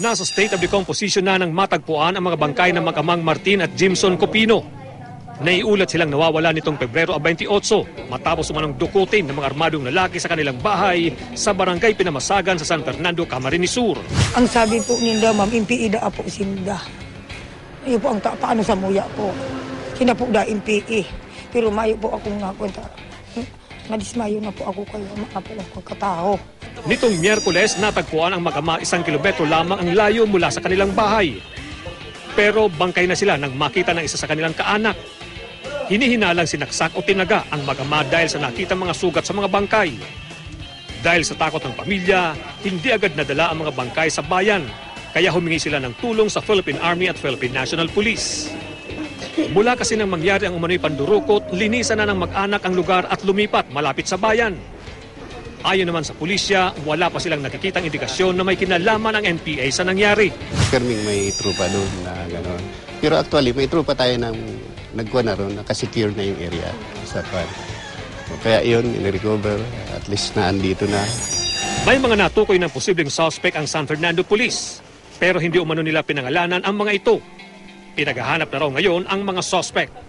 Nasa state of decomposition na ng matagpuan ang mga bangkay ng mag-amang Martin at Jimson Copino. Naiulat silang nawawala nitong Pebrero 28 matapos umanong dukutin ng mga armadong lalaki sa kanilang bahay sa barangay Pinamasagan sa San Fernando, Camarines Sur. Ang sabi po ninda, ma'am, impi ida po sinda. Iyo po ang paano sa muya po. Kina po da impi. Pero mayo po akong nakwenta. Nadismayo na po ako kayo, mga po ang pagkatao. Nitong Miyerkules, natagpuan ang mag-ama 1 kilometro lamang ang layo mula sa kanilang bahay. Pero bangkay na sila nang makita ng isa sa kanilang kaanak. Hinihinalang sinaksak o tinaga ang mag-ama dahil sa nakita mga sugat sa mga bangkay. Dahil sa takot ng pamilya, hindi agad nadala ang mga bangkay sa bayan. Kaya humingi sila ng tulong sa Philippine Army at Philippine National Police. Mula kasi nang mangyari ang umano'y pandurukot, linisan na ng mag-anak ang lugar at lumipat malapit sa bayan. Ayon naman sa pulisya, wala pa silang nakikitang indikasyon na may kinalaman ang NPA sa nangyari. Perming may trupa doon na gano'n. Pero actually, may trupa tayo ng nagkuha na ron, nakasecure na yung area sa pan. Kaya yun, in-recover, at least na andito na. May mga natukoy ng posibleng suspect ang San Fernando Police, pero hindi umano nila pinangalanan ang mga ito. Pinaghahanap na raw ngayon ang mga suspect.